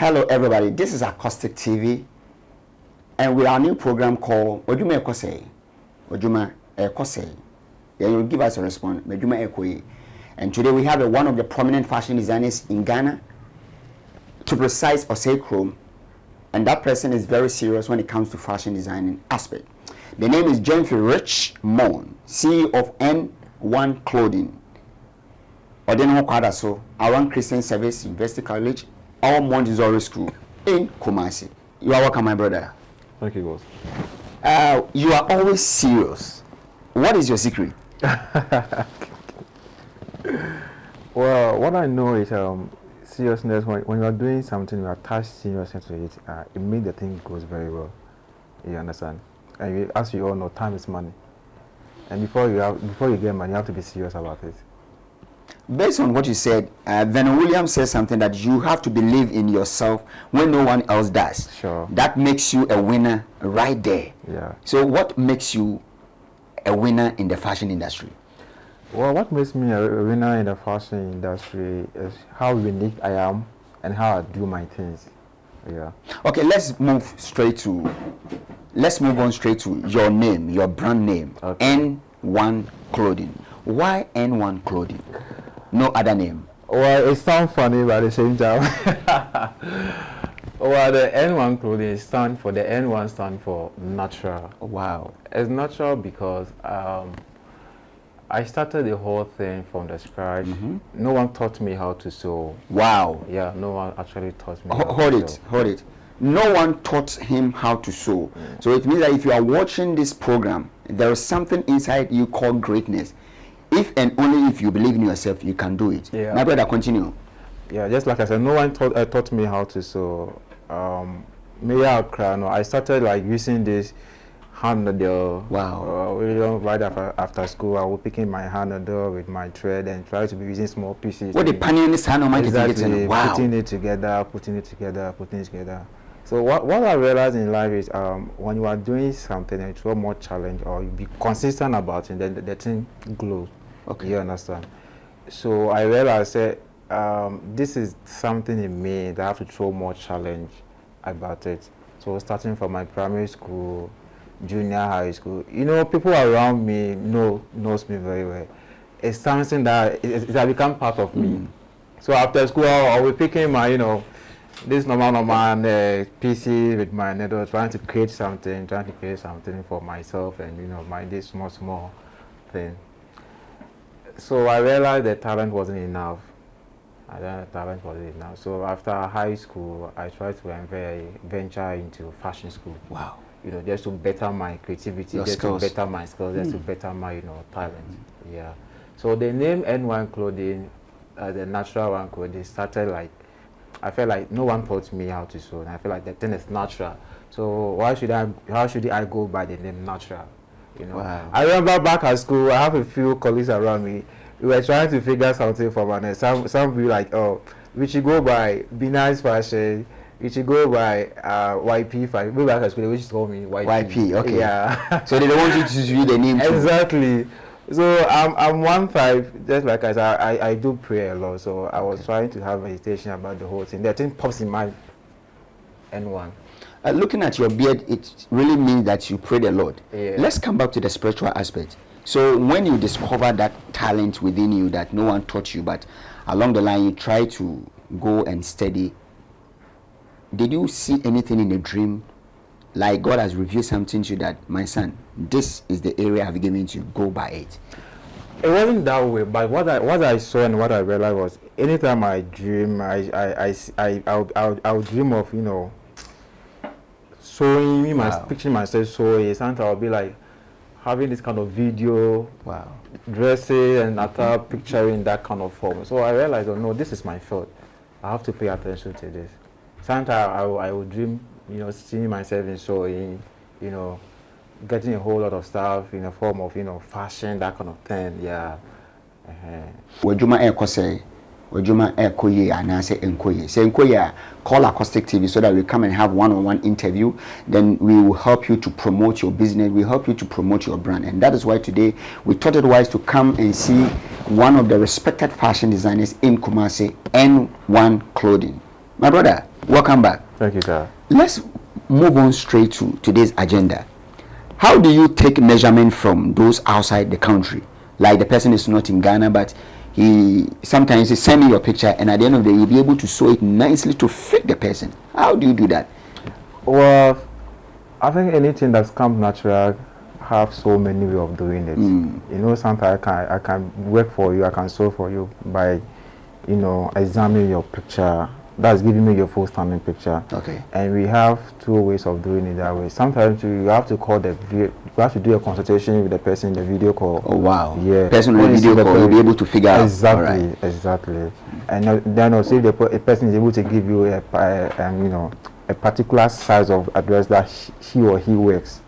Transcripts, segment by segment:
Hello everybody, this is Akostik TV and with our new program called Adwuma Ekosei. Adwuma Ekosei. Then you'll give us a response, Adwuma Ekoye. And today we have one of the prominent fashion designers in Ghana, to precise Osei Chrome, and that person is very serious when it comes to fashion designing aspect. The name is Jemfi Rich Mon, CEO of N1 Clothing. Odeno Kwadaso, Around Christian Service University College, our Montessori School in Kumasi. You are welcome, my brother. Thank you, boss. You are always serious. What is your secret? Well, what I know is seriousness. When you are doing something, you attach seriousness to it. It makes the thing goes very well. You understand? And as you all know, time is money. And before you get money, you have to be serious about it. Based on what you said, Venom Williams says something that you have to believe in yourself when no one else does. Sure. That makes you a winner right there. Yeah. So what makes you a winner in the fashion industry? Well, what makes me a winner in the fashion industry is how unique I am and how I do my things. Yeah. Okay, let's move on straight to your name, your brand name, okay. N1 Clothing. Why N1 Clothing? No other name. Well, it sounds funny, but at the same time. Well, the N1 Clothing stand for natural. Wow. It's natural because I started the whole thing from the scratch. Mm-hmm. No one taught me how to sew. Wow. Yeah, no one actually taught me. Hold it. No one taught him how to sew. Mm. So it means that if you are watching this program, there is something inside you called greatness. If and only if you believe in yourself, you can do it. Yeah. My brother, continue. Yeah, just like I said, no one taught me how to sew. I started like using this hand needle. Wow. Right after school, I was picking my hand needle with my thread and try to be using small pieces. What the panning in this hand or exactly, wow. putting it together. So what I realized in life is when you are doing something and it's more challenge or you be consistent about it, then the thing glows. Okay. You understand? So I realized that this is something in me that I have to throw more challenge about it. So starting from my primary school, junior high school, people around me knows me very well. It's something that it has become part of me. So after school, I'll be picking my, this normal PC with my needle, trying to create something for myself and this small thing. So I realized that talent wasn't enough. So after high school, I tried to venture into fashion school. Wow. Just to better my creativity, to better my skills, just to better my talent. Yeah. So the name N1 Clothing, the natural one clothing, started like, I felt like no one taught me how to sew, and I feel like the thing is natural. So how should I go by the name natural? Wow. I remember back at school, I have a few colleagues around me. We were trying to figure something for my name. Some be like, oh, we should go by Be Nice Fashion. We should go by YP Fashion. We back at school, they just told me YP. Okay. Yeah. So they don't want you to use the name too. Exactly. So I'm one type, just like I said, I do pray a lot. So I was trying to have meditation about the whole thing. The thing pops in my N1. Looking at your beard, it really means that you prayed a lot. Yeah. Let's come back to the spiritual aspect. So when you discover that talent within you that no one taught you, but along the line you try to go and study, did you see anything in a dream? Like God has revealed something to you that, my son, this is the area I've given to you, go by it. It wasn't that way, but what I saw and what I realized was, anytime I dream, I'll dream of sewing. Wow. Picturing myself sewing. Sometimes I'll be like having this kind of video, wow, dressing and after picturing that kind of form. So I realized, oh no, this is my field. I have to pay attention to this. Sometimes I would dream, seeing myself in sewing, getting a whole lot of stuff in the form of, fashion, that kind of thing. Yeah. Adwuma Ekosei, Adwuma Ekoye, and I say Enkoye. Say Enkoye, call Akostik TV so that we come and have one-on-one interview. Then we will help you to promote your business. We help you to promote your brand, and that is why today we thought it wise to come and see one of the respected fashion designers in Kumasi, N1 Clothing. My brother, welcome back. Thank you, sir. Let's move on straight to today's agenda. How do you take measurement from those outside the country? Like the person is not in Ghana, but he send me your picture, and at the end of the day, you'll be able to sew it nicely to fit the person. How do you do that? Well, I think anything that's come natural have so many ways of doing it. You know, sometimes I can work for you, I can sew for you by, you know, examining your picture. That's giving me your full standing picture. Okay. And we have two ways of doing it that way. Sometimes you have to call you have to do a consultation with the person in the video call. Oh wow. Yeah. Person on the video call, you'll be able to figure out. Exactly. Exactly. And then also if a person is able to give you you know, a particular size of address that she or he works,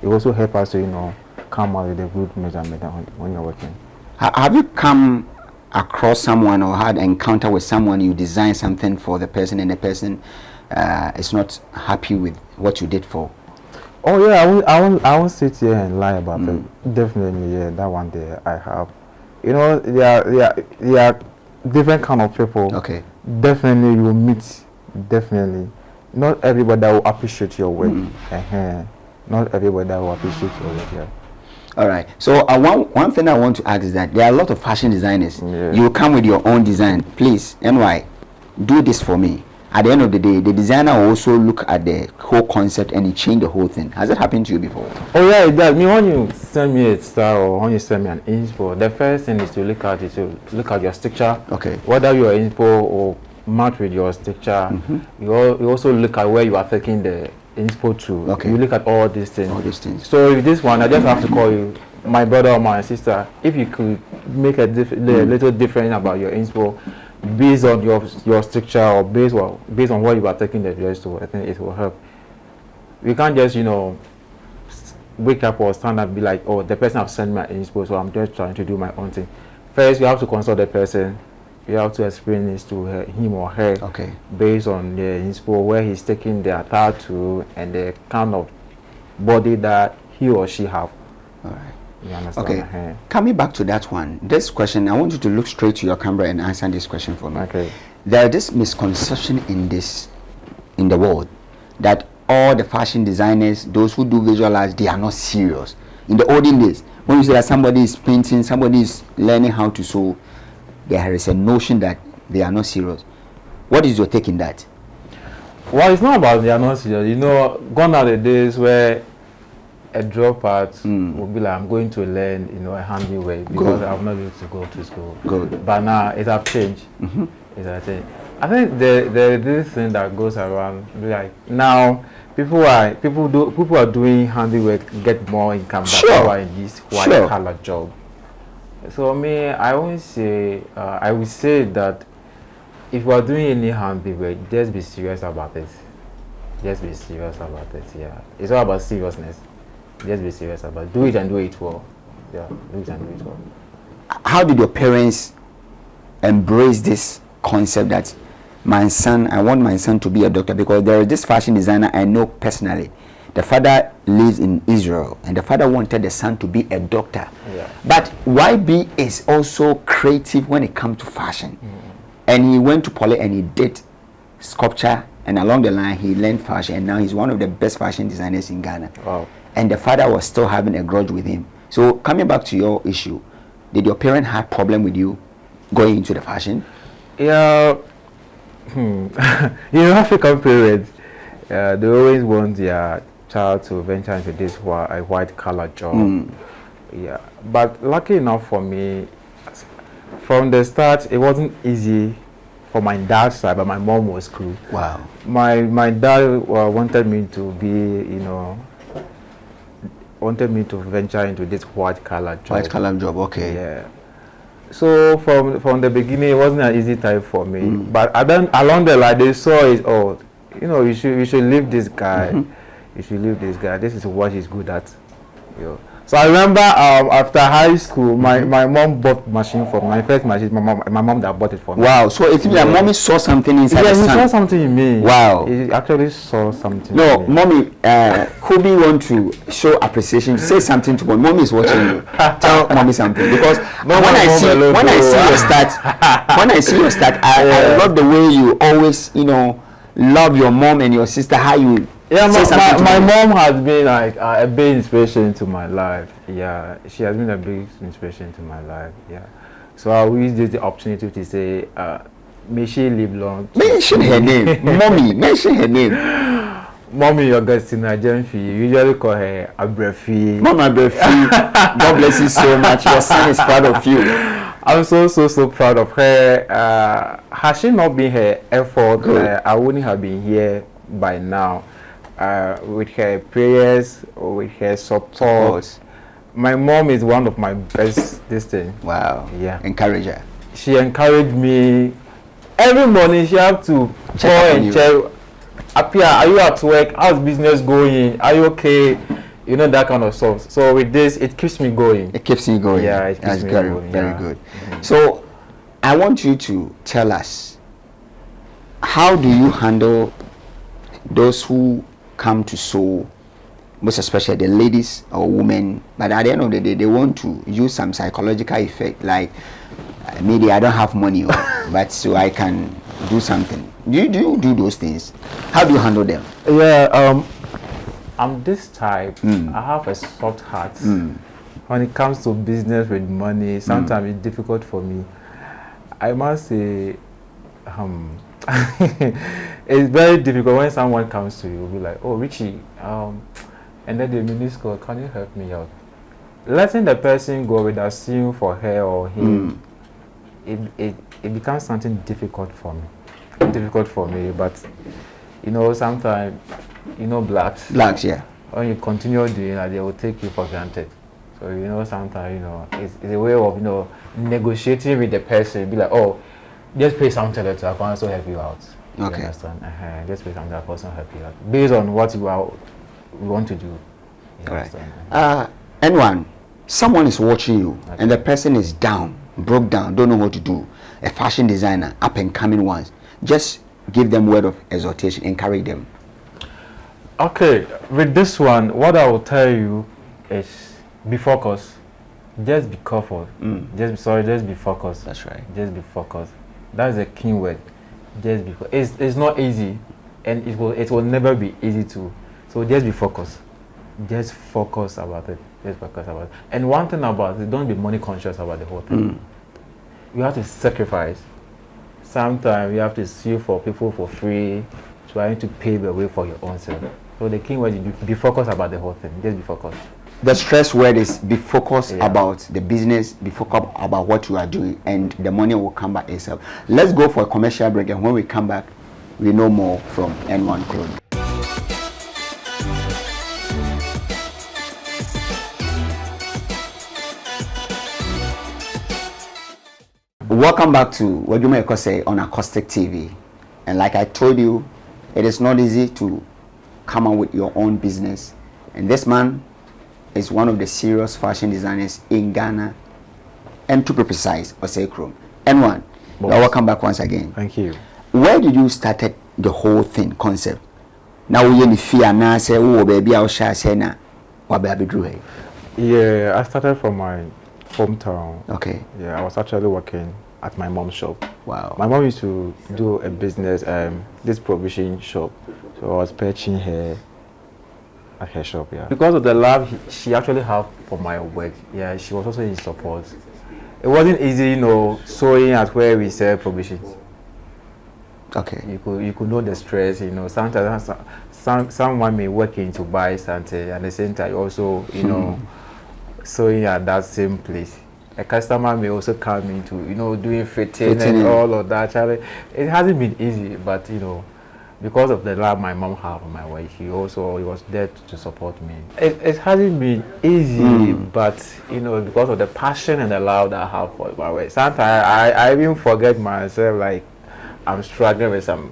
it also helps us to, you know, come out with a good measurement when you're working. Have you come across someone or had an encounter with someone, you design something for the person and the person is not happy with what you did for? Oh yeah, I won't sit here and lie about it. Definitely, yeah, that one day I have. You know, there are different kind of people. Okay. Definitely you will meet. Definitely, not everybody that will appreciate your work. Not everybody that will appreciate your work. Yeah. All right. So one thing I want to ask is that there are a lot of fashion designers. Yeah. You come with your own design. Please, NY, do this for me. At the end of the day, the designer will also look at the whole concept and he change the whole thing. Has it happened to you before? Oh yeah, it does. When you send me a style or when you send me an inspo, the first thing is to look at your structure. Okay. Whether your inspo or match with your structure, you also look at where you are taking the inspo to. Okay. You look at all these things. All these things. So if this one, I just have to call you, my brother or my sister, if you could make a little difference about your inspo based on your structure or based on what you are taking the dress to, I think it will help. We can't just, you know, wake up or stand up and be like, oh, the person has sent me an inspo, so I'm just trying to do my own thing. First, you have to consult the person. You have to explain this to him or her, okay, based on the inspo, where he's taking the attire to and the kind of body that he or she have. All right. You understand? Okay. Coming back to that one, this question, I want you to look straight to your camera and answer this question for me. Okay. There is this misconception in the world that all the fashion designers, those who do visual arts, they are not serious. In the olden days, when you say that somebody is painting, somebody is learning how to sew, there is a notion that they are not serious. What is your take in that? Well, it's not about they are not serious. You know, gone are the days where a dropout will be like, I'm going to learn, you know, a handy way because I'm not able to go to school. Good. But now it has changed. It has changed. I think this thing that goes around, like now people are doing handiwork, get more income than people are in this white collar job. So me, I would say that if you are doing any handiwork, just be serious about it. Just be serious about it. Yeah, it's all about seriousness. Just be serious about it. Do it and do it well. Yeah, do it and do it well. How did your parents embrace this concept that I want my son to be a doctor? Because there is this fashion designer I know personally. The father lives in Israel and the father wanted the son to be a doctor. Yeah. But YB is also creative when it comes to fashion. And he went to Poly and he did sculpture, and along the line he learned fashion, and now he's one of the best fashion designers in Ghana. Wow. And the father was still having a grudge with him. So coming back to your issue, did your parent have problem with you going into the fashion? Yeah. You know, African parents, they always want their child to venture into this white collar job. Yeah, but lucky enough for me, from the start it wasn't easy for my dad's side, but my mom was cool. Wow. My dad wanted me to be, you know, wanted me to venture into this white collar job. White collar job, okay. Yeah. So from the beginning it wasn't an easy time for me. But then along the line they saw it, oh, you know, you should leave this guy. You should leave this guy. This is what he's good at. You know. So I remember after high school, my mom bought machine for me. My first machine, my mom that bought it for me. Wow. So it means that mommy saw something inside Yeah, the he son. saw something in me. Wow. He actually saw something No, in me. mommy, Kobe want to show appreciation. Say something to mommy. Mommy is watching you. Tell mommy something because when I see your start, I love the way you always, love your mom and your sister. How you my mom has been like a big inspiration to my life. Yeah, she has been a big inspiration to my life. Yeah, so I always use the opportunity to say, may she live long. Mention her name, mommy. Mention her name. Mommy Augustina Jenfi, usually call her Abrefi. Mama Abrefi, God bless you so much. Your son is proud of you. I'm so proud of her. Has she not been her effort, I wouldn't have been here by now. With her prayers, with her support. My mom is one of my best thing. Wow. Yeah. Encourager. She encouraged me. Every morning she have to check. Appear, are you at work? How's business going? Are you okay? You know, that kind of stuff. So with this, it keeps me going. It keeps you going. Yeah, it keeps me going. Very good. So I want you to tell us, how do you handle those who come to sew, most especially the ladies or women, but at the end of the day, they want to use some psychological effect, like maybe I don't have money, but so I can do something. Do you do those things? How do you handle them? Yeah, I'm this type. I have a soft heart. When it comes to business with money, sometimes it's difficult for me. I must say, it's very difficult when someone comes to you, be like, "Oh, Richie, and then the minister, can you help me out?" Letting the person go without seeing for her or him, it becomes something difficult for me. But sometimes blacks, yeah, when you continue doing that, they will take you for granted. So sometimes it's a way of negotiating with the person. Be like, "Oh, just pay something later, I can also help you out." Okay. You understand? Just pay something, I can also help you out based on what you want to do. You understand? Anyone, someone is watching you, and the person is down, broke down, don't know what to do. A fashion designer, up and coming ones. Just give them word of exhortation, encourage them. Okay, with this one, what I will tell you is be focused. Just be careful. Just be focused. That's right. Just be focused. That is a key word. Just be focused. It's not easy, and it will never be easy to. So just be focused. Just focus about it. Just focus about it. And one thing about it, don't be money conscious about the whole thing. You have to sacrifice. Sometimes you have to sue for people for free, trying to pave the way for your own self. So the key word is be focused about the whole thing. Just be focused. The stress word is be focused about the business, be focused about what you are doing, and the money will come back itself. Let's go for a commercial break, and when we come back, we know more from N1 Clothing. Welcome back to Adwuma Ekose on Akostik TV. And like I told you, it is not easy to come up with your own business. And this man is one of the serious fashion designers in Ghana, and to be precise, Osekrom. N1, welcome back once again. Thank you. Where did you started the whole thing, concept? Now we any fear now say, oh baby, I'll share say na what baby drew. Yeah, I started from my hometown. Okay. Yeah, I was actually working at my mom's shop. Wow. My mom used to do a business, this provision shop. So I was patching her at her shop, yeah. Because of the love she actually had for my work, yeah, she was also in support. It wasn't easy, sewing at where we sell provisions. Okay. You could know the stress, sometimes someone may work in to buy something, and at the same time also, sewing at that same place. A customer may also come into, doing fitting and all of that. It hasn't been easy, but because of the love my mom had for my wife, he was there to support me. It hasn't been easy, but because of the passion and the love that I have for my wife, sometimes I even forget myself, like I'm struggling with some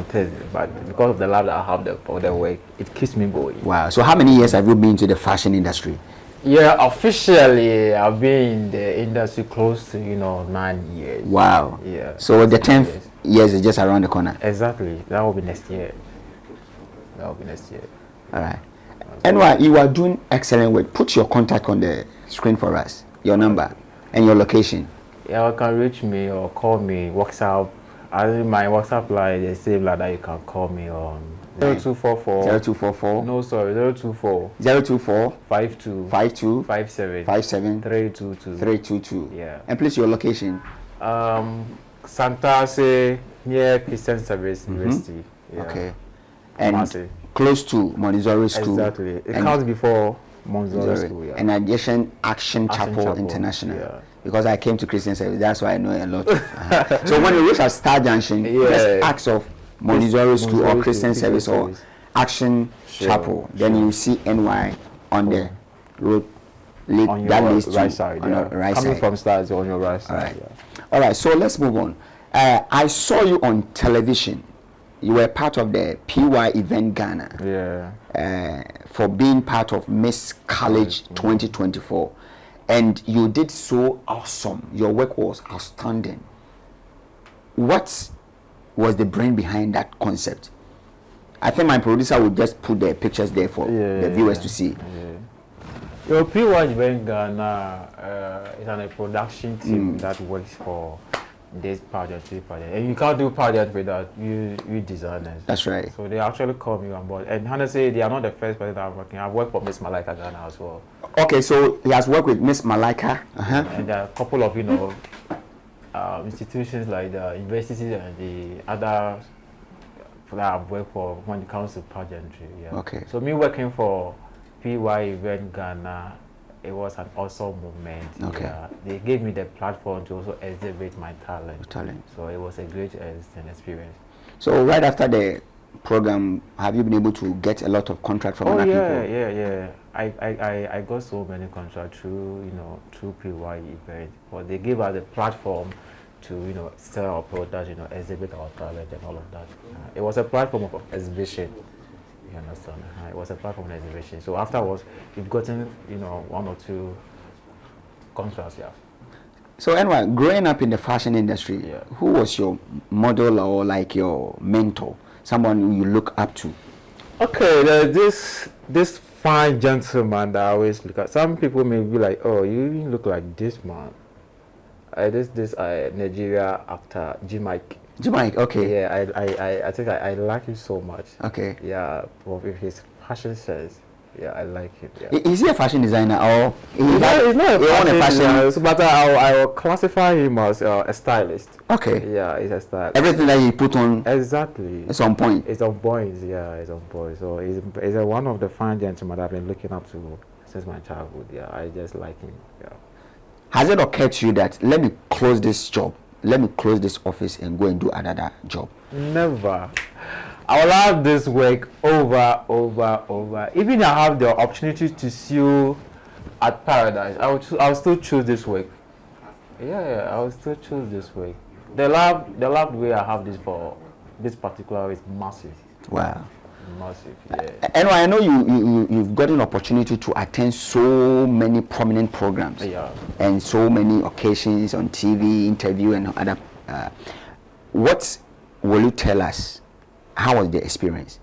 things, but because of the love that I have for the work, it keeps me going. Wow. So how many years have you been to the fashion industry? Yeah, officially, I've been in the industry close to 9 years. Wow. Yeah. So the 10th years. years is just around the corner. Exactly. That will be next year. That will be next year. All right. Anyway, you are doing excellent work. Put your contact on the screen for us, your number and your location. Yeah, you can reach me or call me. WhatsApp. I think my WhatsApp line is the same line that you can call me on. 0244. 0244. No, sorry, 024. 024 52. 52 57. 57 322. 322. Yeah. And please your location. Santa Se near Christian Service University. Yeah. Okay. And Kumasi. close to Monizori School. Exactly. It comes before Monzori Sorry. School. Yeah. And adjacent Action Chapel International. Yeah. Because I came to Christian Service, that's why I know a lot. So when you reach at Star Junction, just ask of Monizori School or Christian Service or Action Chapel. Then you see NY on the road. On that your leads right to, side. On Yeah. the right Coming side. from Stars on your right side. All right. Yeah. All right. So let's move on. I saw you on television. You were part of the PY event Ghana. Yeah. For being part of Miss College 2024. And you did so awesome. Your work was outstanding. What was the brain behind that concept? I think my producer would just put the pictures there for the viewers to see. Your PY event Ghana is a production team that works for this project, and you can't do project without you designers. That's right. So they actually call me on board, and honestly, they are not the first person that I'm working. I've worked for Miss Malaika Ghana as well. Okay, so he has worked with Miss Malaika, and there are a couple of institutions like the universities and the other that I've worked for when it comes to pageantry. Yeah. Okay. So me working for PY Event Ghana, it was an awesome moment. Okay. Yeah. They gave me the platform to also exhibit my talent. Talent. So it was a great experience. So right after the program, have you been able to get a lot of contract from other people? Yeah. I got so many contracts through PY Event, but they gave us the platform to sell our products, exhibit our talent and all of that. It was a platform of exhibition. You understand? It was a platform of exhibition. So afterwards, we've gotten one or two contracts. Yeah. So anyway, growing up in the fashion industry, who was your model or like your mentor, someone who you look up to? Okay, there's this fine gentleman that I always look at. Some people may be like, "Oh, you even look like this man." This Nigeria actor, Jimike. Jimike, okay. Yeah, I think I like him so much. Okay. Yeah, with his fashion sense. Yeah, I like him. Yeah. Is he a fashion designer or he's not a fashion designer, but I will classify him as a stylist. Okay. Yeah, he's a stylist. Everything that he put on exactly. It's on point. It's on point. Yeah, it's on point. So he's one of the fine gentlemen that I've been looking up to since my childhood. Yeah, I just like him. Yeah. Has it occurred to you that let me close this job, let me close this office and go and do another job? Never. I will have this work over. Even if I have the opportunity to see you at Paradise, I'll still choose this work. Yeah, I will still choose this work. The love way I have this for this particular is massive. Wow. Massive, yeah. And I know you've got an opportunity to attend so many prominent programs, and so many occasions on TV, interview, and other. What will you tell us? How was the experience?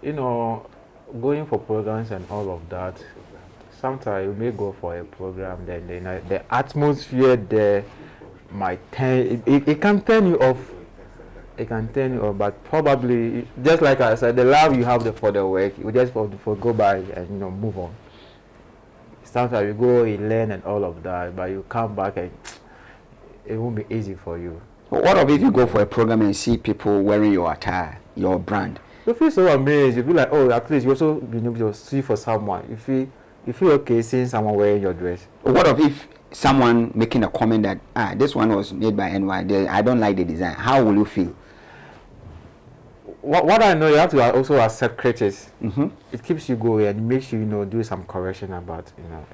Going for programs and all of that. Sometimes you may go for a program, then the atmosphere there might it can turn you off. It can turn you off, but probably just like I said, the love you have for the work, you just for go by and move on. Sometimes you go, you learn and all of that, but you come back and it won't be easy for you. What if you go for a program and see people wearing your attire, your brand? You feel so amazed. You feel like, oh, at least you also been able to see for someone. You feel okay seeing someone wearing your dress. What if someone making a comment that this one was made by NY, I don't like the design? How will you feel? What I know, you have to also accept critics. It keeps you going and makes you do some correction about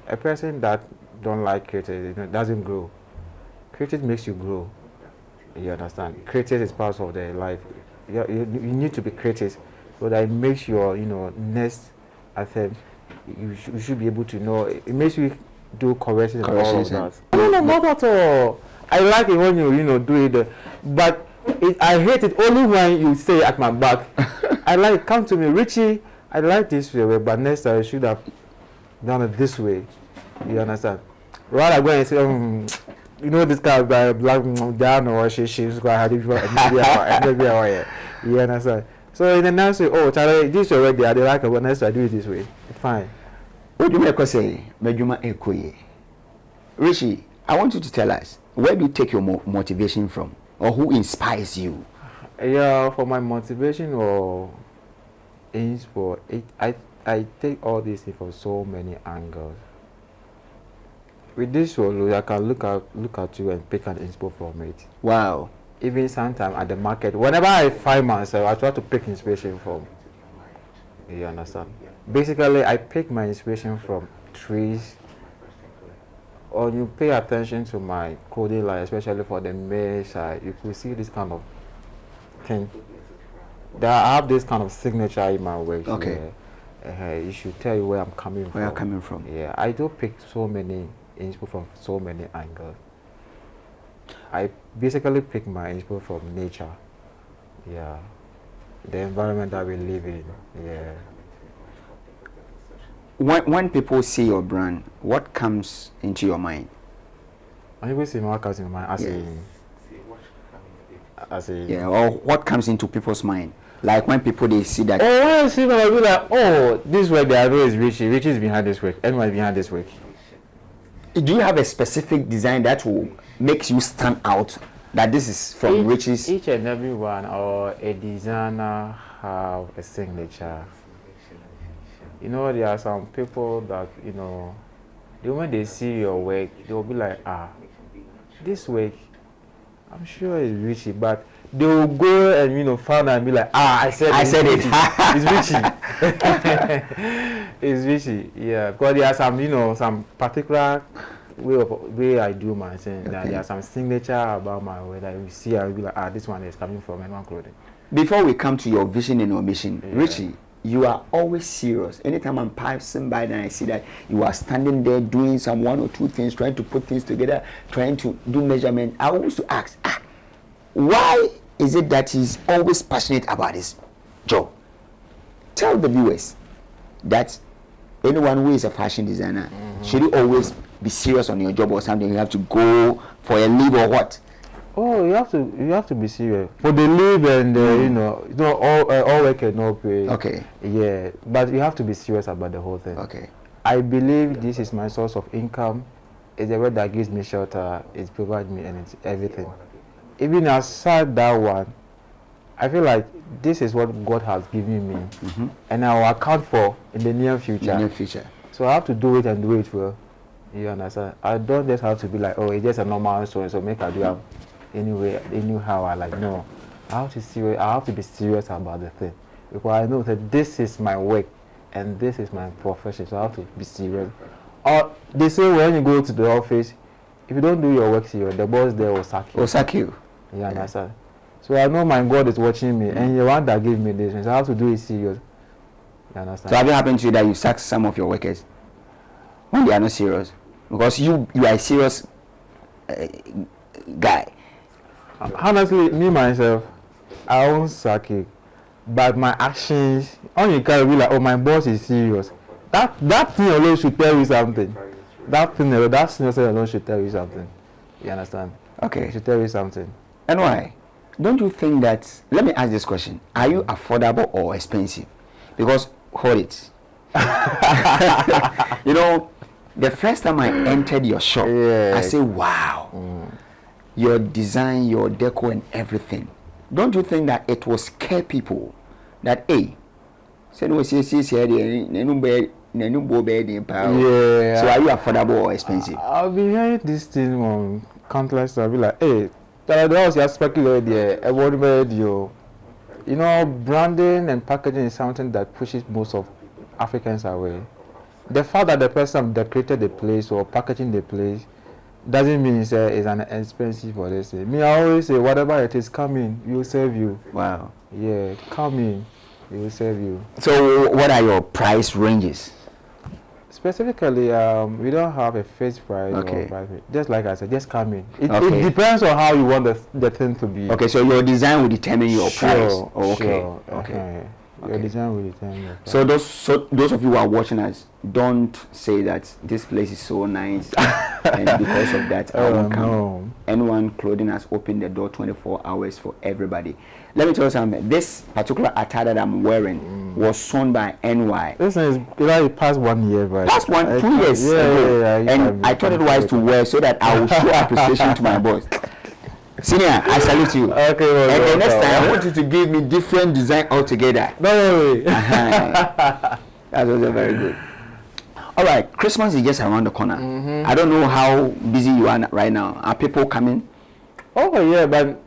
a person that don't like critics doesn't grow. Critics makes you grow. You understand? Critics is part of their life. You need to be critics so that it makes your next attempt you should be able to know. It makes you do corrections and all of Corrections, that. I don't know, not at all. I like it when you do it, but I hate it only when you say at my back. I like, come to me, Richie, I like this way, but next time I should have done it this way. You understand? Rather go and say, you know, this guy black down or she's quite hard. You understand? So in the next way, oh, Charlie, this already, I like it, but next time I do it this way. It's fine. What do you say? Richie, I want you to tell us, where do you take your motivation from, or who inspires you? Yeah, for my motivation or inspo, I take all this from so many angles. With this solo, I can look at you and pick an inspo from it. Wow. Even sometimes at the market, whenever I find myself, I try to pick inspiration from. You understand? Basically, I pick my inspiration from trees. Or you pay attention to my clothing line, especially for the male side, you could see this kind of thing. That I have this kind of signature in my work. Okay. It should tell you where I'm coming from. Where you're coming from. Yeah, I do pick so many inspo from so many angles. I basically pick my inspo from nature. Yeah. The environment that we live in. Yeah. When people see your brand, what comes into your mind? When people see what comes in my mind, yeah, or what comes into people's mind? Like when people they see that. Oh, when I see them, I be like, oh, this work they are doing is Richie. Richie is behind this work. Anyone is behind this work. Do you have a specific design that will makes you stand out? That this is from Richie's. Each and every one or a designer have a signature. You know, there are some people that, you know, when they see your work, they'll be like, this work, I'm sure it's Richie, but they will go and, you know, find and be like, I said it. It's Richie. It's Richie, yeah. Because there are some, you know, some particular way I do my thing. Okay. There are some signature about my way that you see, I'll be like, this one is coming from N1 Clothing. Before we come to your vision and your mission, yeah. Richie, you are always serious. Anytime I'm passing by and I see that you are standing there doing some one or two things, trying to put things together, trying to do measurement, I always to ask, why is it that he's always passionate about this job? Tell the viewers that anyone who is a fashion designer, should you always be serious on your job or something? You have to go for a leave or what? Oh, you have to be serious for the leave and you know all work and no pay. Okay. Yeah, but you have to be serious about the whole thing. Okay. I believe this is my source of income. It's the word that gives me shelter. It provides me and it's everything. Even aside that one, I feel like this is what God has given me, and I will account for in the near future. So I have to do it and do it well. You understand? I don't just have to be like, oh, it's just a normal story, so make I do it anyway, anyhow. I like, no. I have to be serious about the thing, because I know that this is my work and this is my profession, so I have to be serious. Or they say when you go to the office, if you don't do your work serious, the boss there will sack you. You understand? So I know my God is watching me, and the one that gave me this, so I have to do it serious. You understand? So have it happened to you that you sack some of your workers when they are not serious? Because you are a serious guy. Honestly, me myself, I won't sack it, but my actions, only can be like, oh, my boss is serious. That thing alone should tell you something. That serious alone should tell you something. You understand? Okay. It should tell you something. And why? Don't you think that, let me ask this question, are you affordable or expensive? Because, hold it. You know, the first time I entered your shop, I say, wow, your design, your deco and everything. Don't you think that it will scare people that, hey, so are you affordable or expensive? I'll be hearing this thing on countless. I'll be like, hey, you know, branding and packaging is something that pushes most of Africans away. The fact that the person that created the place or packaging the place doesn't mean it's an expensive or this. Me, I always say, whatever it is, come in, we will serve you. Wow. Yeah, come in, we will serve you. So, what are your price ranges? Specifically, we don't have a fixed price Okay. or price. Just like I said, just come in. It Okay. depends on how you want the thing to be. Okay, so your design will determine your price. Sure, Oh, okay. sure. Okay. Your Okay. design will determine your price. So those of you who are watching us, don't say that this place is so nice and because of that I won't come. No. N1 Clothing has opened the door 24 hours for everybody. Let me tell you something. This particular attire that I'm wearing was sewn by NY. This is like past 1 year, right? Past 2 years ago. And I thought it wise to wear so that I will show appreciation to my boss. Senior, I salute you. Okay, well, and the next well, time I want you to give me different design altogether. No worry. That was very good. All right, Christmas is just around the corner. I don't know how busy you are right now. Are people coming? Oh yeah, but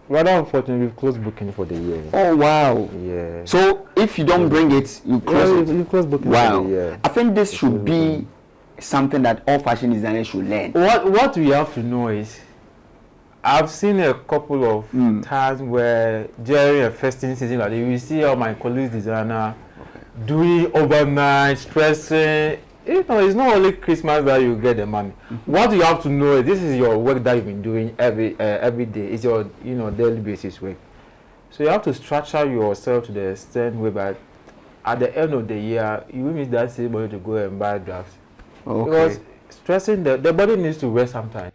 rather unfortunately, we've closed booking for the year. Oh wow. Yeah. So if you don't bring it, you close it. You close booking Wow. for the year. I think this should be something that all fashion designers should learn. What we have to know is, I've seen a couple of times where during a festive season like this, we see all my colleagues designer doing overnight, stressing. You know, it's not only Christmas that you get the money. What you have to know is this is your work that you've been doing every day. It's your daily basis work. So you have to structure yourself to the extent whereby at the end of the year you will need that same money to go and buy drugs. Okay. Because stressing the body needs to rest sometimes.